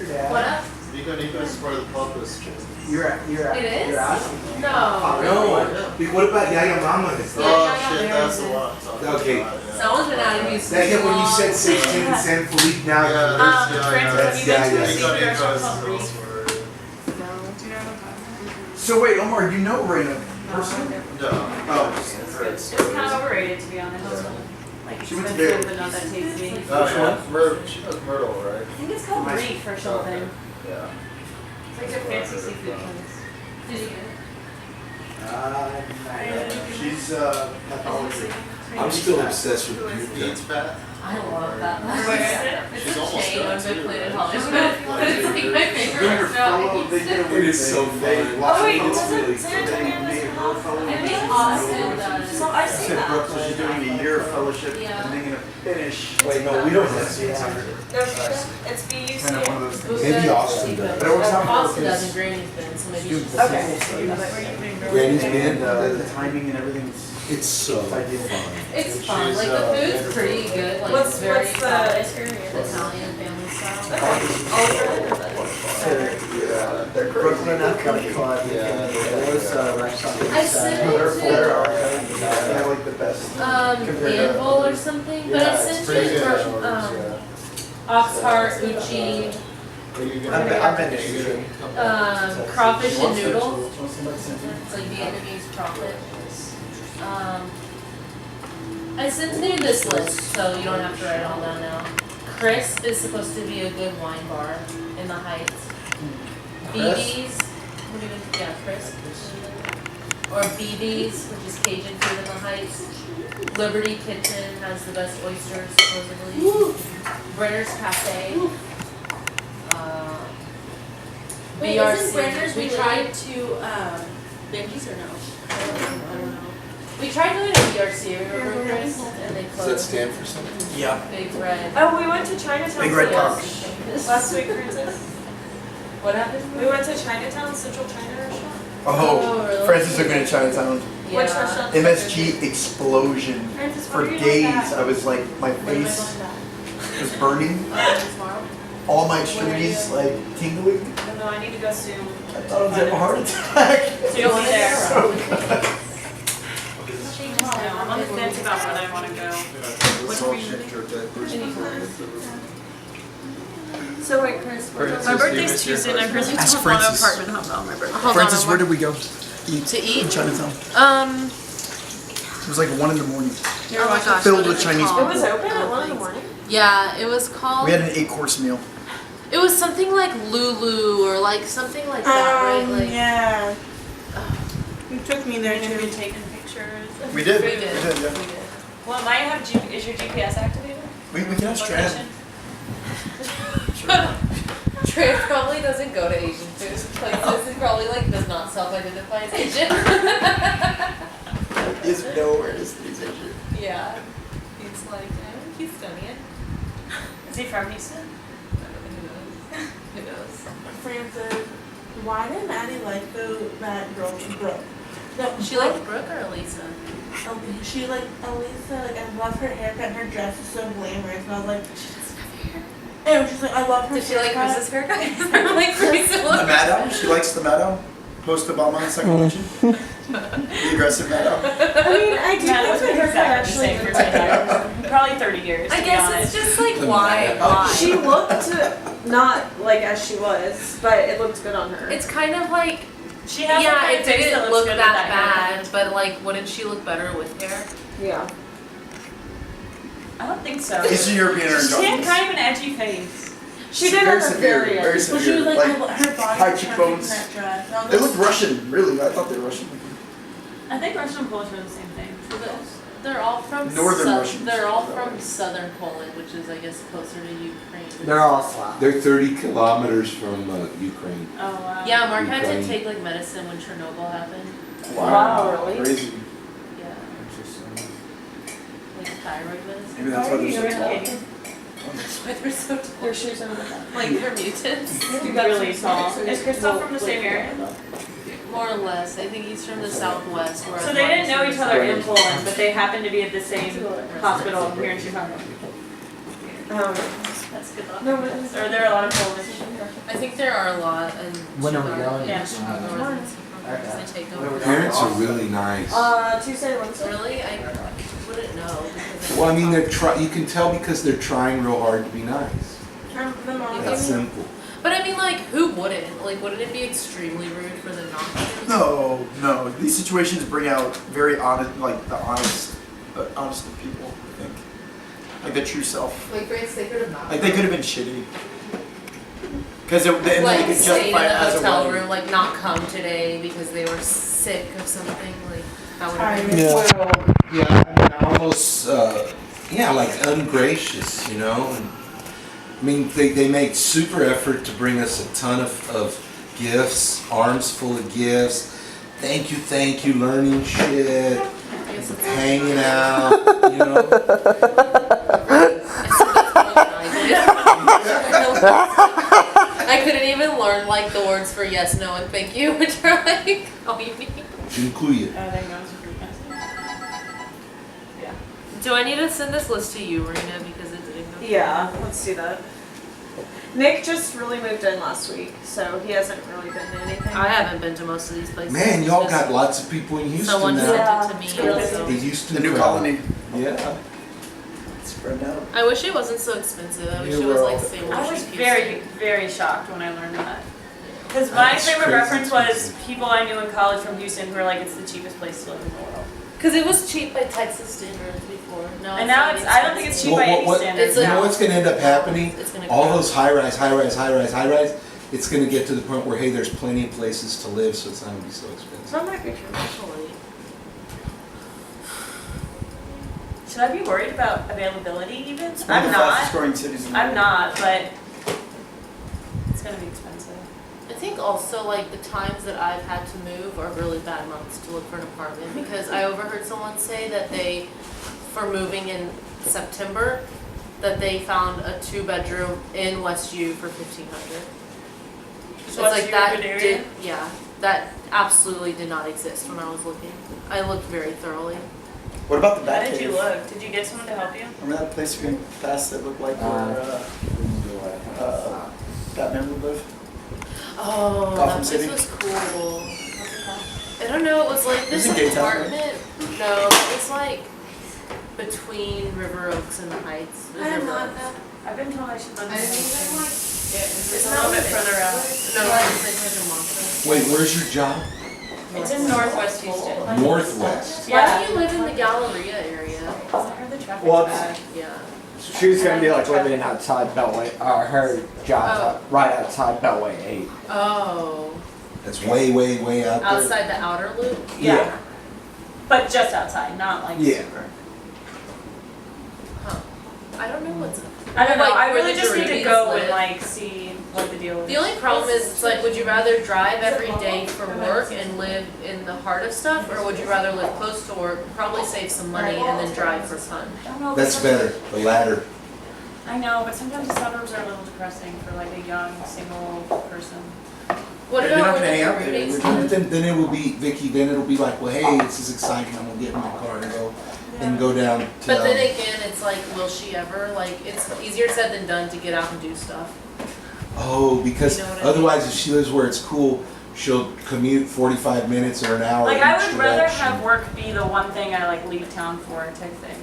What up? Nico is part of the Purpose. You're It is? asking. No. What about Yaya Mama? Oh shit, that's the one I'm talking Okay. about. Yeah. Someone's been out of Houston. That hit when you said 16 and San Felipe now. Francis, have you been to a That's secret restaurant called Nico Reef? is No. Do you know So wait, Omar, you know Raina personally? No. Oh. It's kind of overrated, to be honest. Like She went to expensive, Baylor. but not that tasty. Oh yeah, she does Myrtle, right? I think it's called Reef or something. Yeah. It's like their fancy seafood place. Did you get it? She's pathology. I'm still obsessed with Beats Butte. Pat. I love that. Where is it? It's She's a almost chain done, on too. Midland in Hollywood. But it's like my favorite They're restaurant. fellow, they did a It weird is so thing. fun. They Oh lost wait, fellow, doesn't so San they Antonio made doesn't her have? fellow. I think Austin does. So I've seen Said that. Brooke was doing a year of fellowship Yeah. and they're gonna finish. Wait, no, we don't have to. No, she does. It's BUC. Kind of one of those things. Maybe Austin does. But it works out for Austin us. does and Granny's been, so maybe she's Okay. Granny's been, The timing and everything's it's so fun. It's fun. She's, Like the food's pretty good. Like What's it's very the Italian family style. They're Brooklyn Athletic Club. Yeah. Those restaurants. I sent it They're to they have like the best. Anvil or something, but I Yeah, it's sent pretty you good. for Yeah. Oxheart, Uchi, I've been to Sushi. crawfish and noodles. It's like Vietnamese crawfish. I sent you this list, so you don't have to write it all down now. Chris is supposed to be a good wine bar in the Heights. BB's, what do you think? Yeah, Chris. Or BB's, which is Cajun food in the Heights. Liberty Kitchen has the best oysters, supposedly. Brenner's Cafe. Wait, BRC. isn't Brenner's We related tried. to Benji's or no? I don't know. We tried going to BRC, remember Chris? And they Does closed. that stand for something? Yeah. Big Red. Oh, we went to Chinatown Big Red Yes. Cox. last week, Francis. What happened? We went to Chinatown, Central China restaurant. Oh, really? Francis took me to Chinatown. Which Yeah. restaurant? MSG explosion. Francis, For where are you days, going back? I was like, my When am I face going back? was burning, Tomorrow? all my extremities like tingling. Oh, no, I need to go soon. I thought I was having a heart attack. So you'll be there. So good. No, I'm on the fence about whether I want to go. What are we So wait, Chris, my birthday's Tuesday and I really Ask don't want an Francis. apartment home on my birthday. Hold Francis, on, where did we go? To eat? In Chinatown. It was like 1 in the morning. Oh my gosh. Filled what with is it Chinese called? It was open at 1 in the morning? Yeah, it was called. We had an 8-course meal. It was something like Lulu or like something like that, right? Like yeah. You took me there You're gonna too. be taking pictures. We did. we We did. did, yeah. We did. Well, might have is your GPS activated? We can ask Trent. Trey probably doesn't go to Asian food places. He probably like does not self-identify as Asian. Is nowhere to see Asian. Yeah. He's like, I'm Houstonian. Is he from Houston? Who knows? Who knows? Francis, why did Maddie like that girl Brooke? No, She liked Brooke or Elisa? She like Elisa, like I love her haircut and her dress is so glamorous and I was like, and she's like, I love her Did she like haircut. Chris's haircut? They're like pretty The similar. Maddow? She likes the Maddow? Post-Obama second election? The aggressive Maddow? I mean, I do Matt was think her haircut exactly the actually same for 10 years. Probably 30 years, I to be guess honest. it's just like why? She looked not like as she was, but it looked good on her. It's kind of like She has yeah, like it a face didn't that look looks good that with bad, but like wouldn't she look better with hair? Yeah. I don't think so. Eastern European or She had Indian. kind of an edgy face. She did Very have a severe, very very But she severe. was like, her body high was cheekbones. perfect in that dress. And I was They like, looked Russian, really. I thought they were Russian. I think Russian and Polish are the same thing. They're all from Northern Russians. They're all from southern Poland, which is I guess closer to Ukraine. They're all Slav. They're 30 kilometers from Ukraine. Oh wow. Yeah, Mark had to Ukraine. take like medicine when Chernobyl happened. Wow, really? Crazy. Yeah, like thyroid medicine. Maybe that's why they're so tall. That's why they're so tall. Their shoes are with that. Like they're mutants. Really tall. Is Crystal from the same area? More or less. I think he's from the southwest. Whereas So they Mark didn't is know from each the other in south. Poland, but they happened to be at the same hospital here in Chicago. Um, That's good luck. no, but it was- Or there are a lot of Polish our lot and. When are we going? Yeah. Okay. They take The over. parents are really nice. Tuesday, Wednesday. Really? I wouldn't know. Because Well, I mean, you can tell because they're trying real hard to be nice. The mom. That's simple. But I mean, like, who wouldn't? Like, wouldn't it be extremely rude for them not to? No. These situations bring out very honest, like the honest of people. I think, like the true self. Like, Grace, they could have not. Like they could have been shitty. Because then they Like, could stay in justify it the as a hotel wedding. room, like, not come today because they were sick of something. Like, that would have been. Yeah, I mean, almost, like ungracious, you know? And, I mean, they make super effort to bring us a ton of gifts, arms full of gifts. Thank you, learning shit, hanging out, you know? I couldn't even learn like the words for yes, no, and thank you, which are like all you need. Incluye. Do I need to send this list to you, Marina, because it didn't go? Yeah, let's do that. Nick just really moved in last week, so he hasn't really been to anything. I haven't been to most of these places. Man, y'all It's got just lots of people in Houston someone now. sent it to me. Yeah. So. The Houston The new crowd. colony. Yeah. Spread out. I wish it wasn't so expensive. I wish New it was like world. same I old was cheap very, Houston. very shocked when I learned that. Because my That's frame of crazy reference was expensive. people I knew in college from Houston who were like, it's the cheapest place to live in the world. Because it was cheap by Texas standards before. No, And now it's, I don't think it's cheap by any standards. It's You know like- what's gonna end up happening? It's gonna All grow. those high rise, it's gonna get to the point where, hey, there's plenty of places to live, so it's not gonna be so expensive. That might be true. Actually. Should I be worried about availability even? It's one of I'm the fastest not. growing cities in the I'm world. not, but it's gonna be expensive. I think also like the times that I've had to move are really bad months to look for an apartment because I overheard someone say that they, for moving in September, that they found a 2-bedroom in Westview for $1,500. So It's like that good area? that absolutely did not exist when I was looking. I looked very thoroughly. What about the How Bat did you Cave? look? Did you get someone to help you? Remember that place we passed that looked like where Batman would live? Oh, Gotham that place City? was cool. What's it called? I don't know, it was like this Isn't Gaytown, right? apartment. No, it was like between River Oaks and the Heights. It was I didn't River want Oaks. that. I've been told I should live in I didn't Houston. even like. It's a little bit further out. No, it's like Montrose. Wait, where's your job? It's in Northwest Houston. Northwest. Why do you live in the Galleria area? I heard the traffic's Well, bad. Yeah. She was gonna be like living outside Beltway, her job's right outside Beltway 8. Oh, That's way out there. outside the outer loop? Yeah. But just outside, not like Yeah. super. Huh. I don't know what's. I don't know, Like, I where really the just need to Doritos go live. and like see what the deal is. The only problem is, it's like, would you rather drive every day for work and live in the heart of stuff, or would you rather live close to work, probably save some money, and then drive for fun? I don't know, That's but better, the latter. I know, but sometimes the suburbs are a little depressing for like a young single person. What You're not about gonna where hang out the there, Rudy's? would you? Then it will be, Vicky, then it'll be like, well, hey, this is exciting, I'm gonna get in my car and go down to. But then again, it's like, will she ever? Like, it's easier said than done to get out and do stuff. Oh, because You know what I mean? otherwise if she lives where it's cool, she'll commute 45 minutes or an hour Like I each would rather direction. have work be the one thing I like leave town for type thing.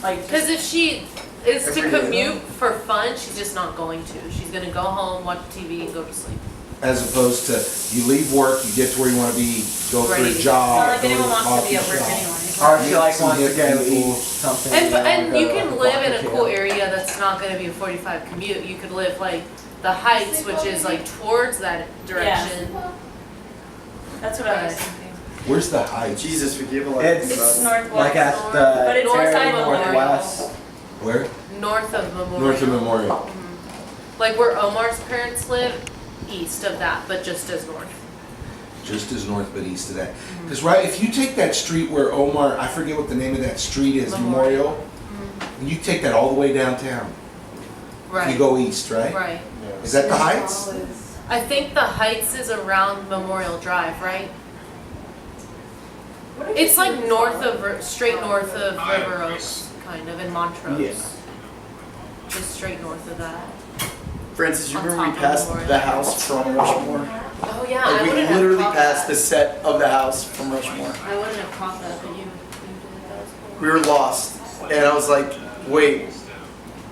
Like Because just, if she is to Every day, commute for fun, she's just not going to. She's gonna go home, watch TV, and go to sleep. As opposed to, you leave work, you get to where you wanna be, go for Ready a to job, not like go to anyone a wants to be coffee at work shop. anyway. Or if she like Some wants to hip go people. eat something. And wanna you go can to live in a barbecue. cool area that's not gonna be a 45 commute. You could live like the Heights, which is like towards that direction. That's what I was Right. thinking. Where's the Heights? Jesus, we gave a lot It's It's of northwest. like at North, the but it's north inside of Memorial. northwest. Where? North of Memorial. North of Memorial. Mhm. Like where Omar's parents live, east of that, but just as north. Just as north but east of that. Because right, if you take that street where Omar, I forget what the name of that street is, Memorial, and you take that all the way downtown. Right. You go east, right? Right. Is that the Heights? I think the Heights is around Memorial Drive, right? It's like north of, straight north of River Oaks, kind of, in Montrose. Yeah. Just straight north of that. Francis, you On remember we top of passed Memorial. the house from Rushmore? Oh yeah, Like I we wouldn't have literally caught passed that. the set of the house from Rushmore. I wouldn't have caught that, but you did. That was cool. We were lost, and I was like, wait,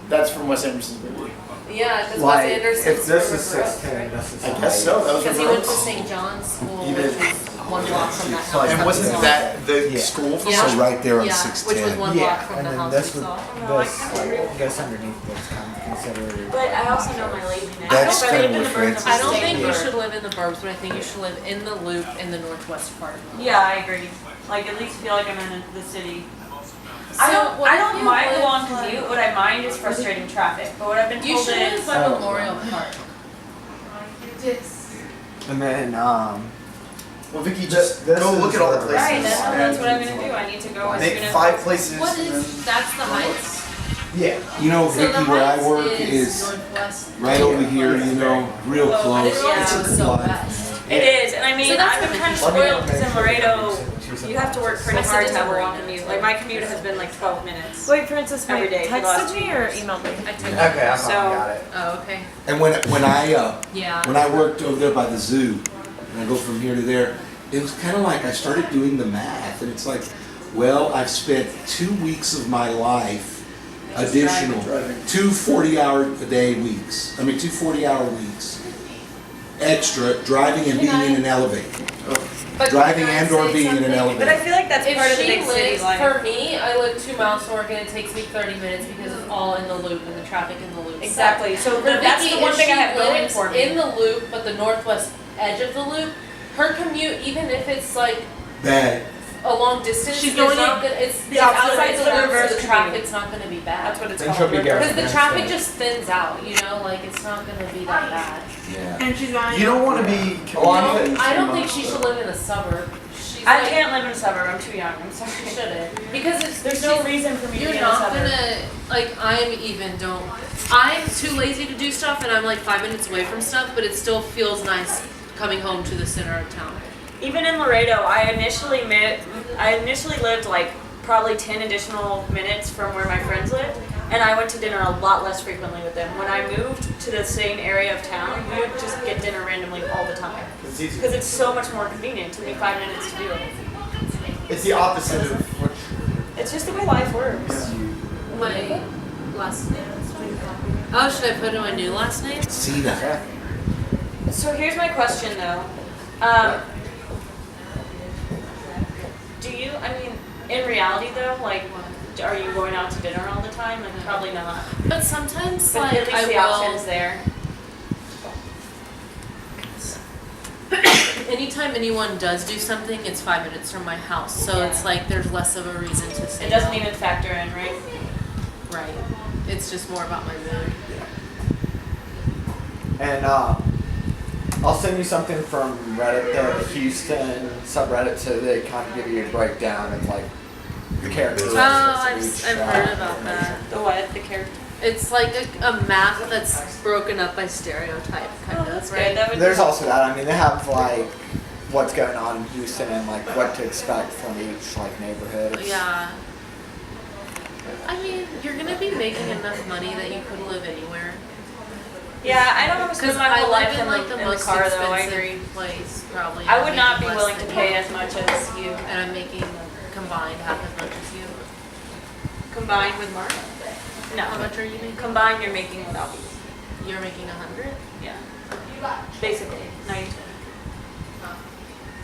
that's from Wes Anderson's movie. Yeah, because Wes Like, Anderson's if this from is River Oaks, 16, right? this is I guess so. That was Because he River went to Oaks. St. John's School, He which did. was one block from that So house. And wasn't that the Yeah. school from Yeah. So right there on Yeah, six which was ten. one block Yeah, from and the then house this we would, saw. this underneath this kind of considered. But I also know my laziness. That's If I kind lived of in what the burbs, Francis I don't is think you saying. should live in the burbs, but I think you should live in the loop in the northwest part of the Yeah, I agree. Like, at least feel like I'm in the city. So I what if don't you mind the live, long like- commute. What I mind is frustrating traffic. But what I've been You told should live is, by Oh. Memorial Park. And then, Well, Vicky, just This go is look at all the where- places. right, that's what I'm and gonna do. I need to go as Make soon as 5 places. What and is, that's the Heights? yeah. You know, So the Vicky, where I Heights work is is northwest. right over here, you know, real Well, close. Yeah, It's it a was so lot. west. it is, and I mean, So that's I've been what kind of Vicky- spoiled because in Laredo, She's you have to work pretty I said hard it to to have a long Marina, commute. too. Like my commute has been like 12 minutes. Wait, Francis, Every wait, day for the last texted 2 me or years. emailed me? I took it. Okay, I So- finally got it. Oh, okay. And when Yeah. I worked over there by the zoo, and I go from here to there, it was kind of like I started doing the math, and it's like, well, I've spent 2 weeks of my life, additional, Driving. 2 40-hour-a-day weeks. I mean, 2 40-hour weeks, extra driving and being in an elevator, But driving can I and or say being in an something? elevator. But I feel like that's part of If the she big city lives, life. for me, I live 2 miles to work and it takes me 30 minutes because it's all in the loop and the traffic in the loop. Exactly. So For that's Vicky, the one if thing I she have going lives for me. in the loop, but the northwest edge of the loop, her commute, even if it's like Bad. a long distance, She's it's going not in gonna, it's the opposite outside way, the it's the loop, reverse so the commute. traffic's not gonna be bad. That's what it's Then called. she'll be reverse. Because the traffic just thins out, you know, like it's not gonna be that bad. Yeah. And she's going. You don't want to be Well, commuting I don't too think much, she should though. live in a suburb. She's I like, can't live in a suburb. I'm too young. I'm She sorry. shouldn't. Because it's, There's no she's- reason for me to You're be in a not suburb. gonna, like, I'm too lazy to do stuff and I'm like 5 minutes away from stuff, but it still feels nice coming home to the center of town. Even in Laredo, I initially lived like probably 10 additional minutes from where my friends lived, and I went to dinner a lot less frequently with them. When I moved to the same area of town, we would just get dinner randomly all the time. It's easy. Because it's so much more convenient. It took me 5 minutes to do it. It's the opposite of what It's just the way life works. My last name. Oh, should I put in my new last name? Cena. So here's my question though. Do you, I mean, in reality though, like, are you going out to dinner all the time? Like, probably not. But sometimes, But like, at least the option's there. anytime anyone does do something, it's 5 minutes from my house. So Yeah. it's like there's less of a reason to say It doesn't no. even factor in, right? Right. It's just more about my mood. And I'll send you something from Reddit, the Houston subreddit, so they kind of give you a breakdown of like the characteristics Oh, of each I've heard about that. The what? The character? It's like a map that's broken up by stereotype, kind of, That's right? good. That would There's also that. I mean, they have like what's going on in Houston and like what to expect from each like neighborhood. It's- Yeah. I mean, you're gonna be making enough money that you could live anywhere. Yeah, I don't want to Because spend my I whole life live in like the in the most car though. I expensive agree. place, probably. I I'm would not be making willing less to than pay you. as much as you. And I'm making combined half as much as you. Combined with Mark? How No. much are you making? Combined, you're making what I'll be. You're making 100. Yeah. Basically, 90.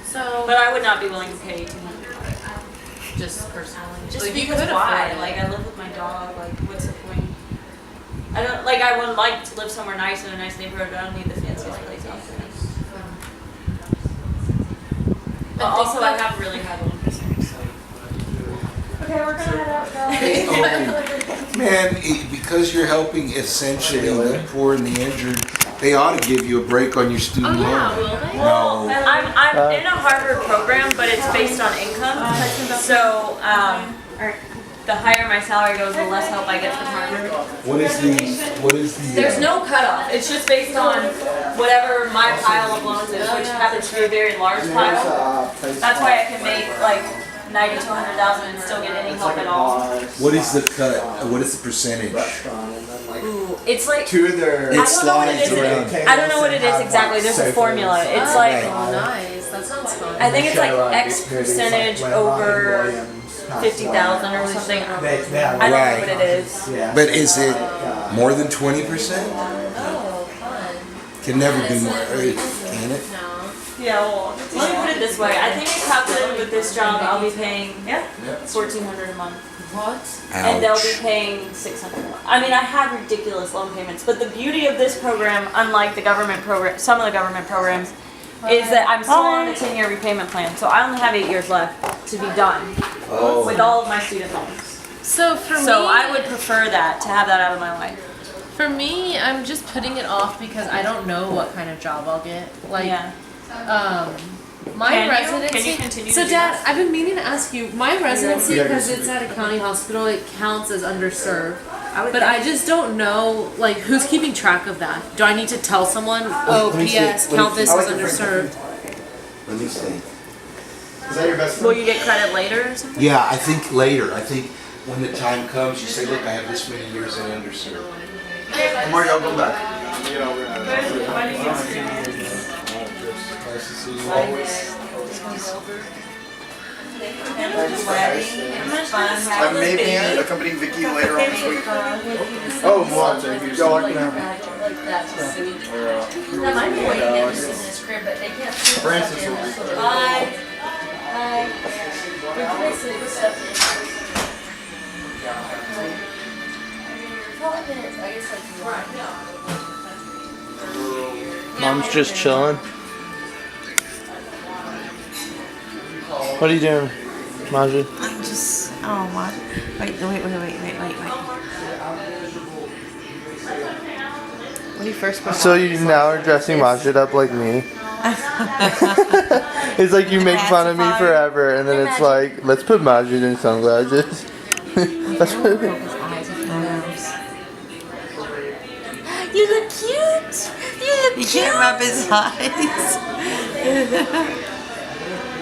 So, But I would not be willing to pay $200. just personally, Just like, you because could why? afford it. Like, I live with my dog. Like, what's the point? I don't like. I would like to live somewhere nice in a nice neighborhood, but I don't need the fanciest place out there. But also, I have really high blood pressure. So. Okay, we're gonna head out, guys. Man, because you're helping essentially the poor and the injured, they ought to give you a break on your Oh student yeah, loan. will they? No. I'm in a Harvard program, but it's based on income. So, the higher my salary goes, the less help I get from Harvard. What is the? There's no cutoff. It's just based on whatever my pile of loans is, which happens to be a very large There's pile. a place That's why I called- can make like 90 to 100,000 and still get any it's help like at a all. bar, What is the slash, cut? What is the percentage? Restaurant, and then like Ooh, it's like two of their. It I don't know what it slides is. around. I don't know what it is exactly. There's a formula. It's like Oh, nice. That sounds fun. I think it's like X percentage over 50,000 or something. They have, I don't Right. know what it is. yeah. But is it more than 20%? Oh, fun. Can never be more, can it? No. Yeah, well, let me put it this way. I think I calculated with this job, I'll be paying $1,400 a month, What? and they'll be Ouch. paying $600 a month. I mean, I have ridiculous loan payments, but the beauty of this program, unlike the government program, some of the government programs, is that I'm still on a 10-year repayment plan, so I only have 8 years left to be done Oh. with all of my student loans. So for me, So I would prefer that, to have that out of my life. For me, I'm just putting it off because I don't know what kind of job I'll get. Like, Yeah. my Can you? residency. Can you continue so, to do Dad, that? I've been meaning to ask you. My residency, Yeah, because just- it's at a county hospital, it counts as underserved. I would But I just don't know, like, who's keeping track of that? Do I need to tell someone? Oh, let me see. P.S. Let me Count see. this I as like to bring underserved. Let me see. Is that your best Will friend? you get credit later or something? Yeah, I think later. I think when the time comes, you say, look, I have this many years in underserved. Mark, y'all go back. Maybe accompanying Vicky later on this week. Oh, what? Y'all are gonna have That might be what you get in this crib, but they can't see Francis will be. Bye. Bye. Where can I sit this stuff in? 12 minutes, I guess like Mom's just chilling. What are you doing, Maji? I'm just, oh my, wait. When you first put So you now are dressing Majid up like me? It's like you make fun of me forever, and then it's like, let's put Majid in sunglasses. That's what You look cute. You can't rub his eyes.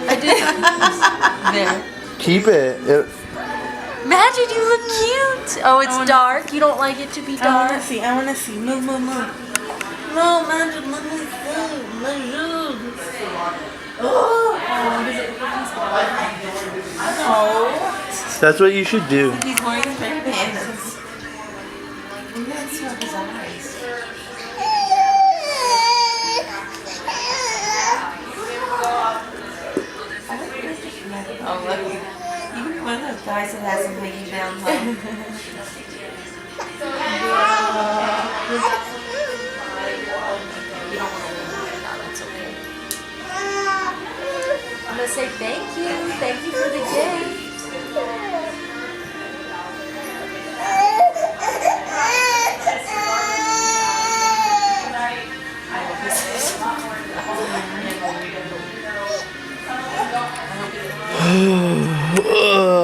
I did. There. Keep it. Imagine you look cute. Oh, it's dark. You don't like it to be I dark. wanna see. Move. No, Magic, let me see. That's what you should do. He's wearing red pants. Let's rub his eyes. Oh, look. You can be one of those guys that has him hanging down low. You don't want to leave it now, that's okay. I'm gonna say thank you. Thank you for the gift.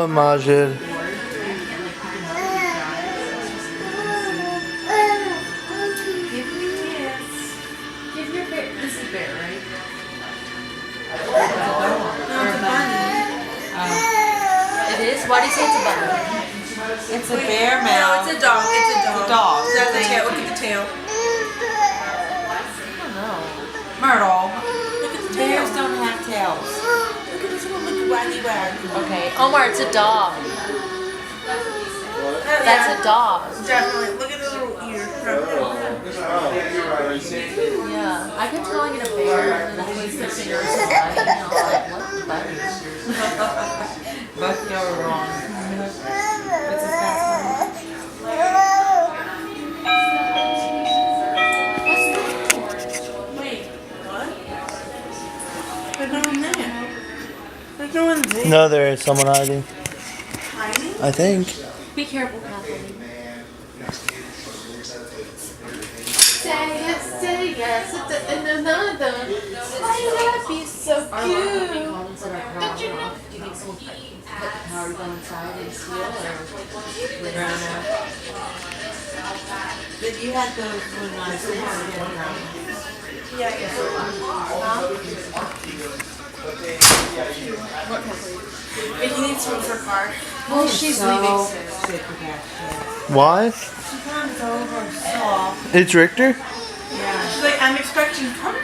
Majid. Give me a kiss. Give your bear. This is bear, right? It is? Why do you say it's a bunny? It's a bear No, mouth. it's a dog. It's a dog. It's a dog. That's the tail. Look at the tail. I don't know. Myrtle. Look at the tail. Bears don't have tails. Look at this little waggy wag. Okay. Omar, it's a dog. That's a dog. Definitely. Look at the little ear. Yeah. I kept calling it a bear, and then he's fixing yours is biting. I was like, what bunny? Both of y'all are wrong. What's his best Wait. What? There's no one there. There's no one there. No, there is someone hiding. Hiding? I think. Be careful, Kathleen. Say yes, and another. Why you gotta be so cute? Don't you know? Do you think someone put the power to go inside and steal, or drown out? But you had those when I was Yeah, yeah. He needs room for car. Well, she's leaving soon. Why? She comes over soft. It's Richter? Yeah. She's like, I'm expecting company.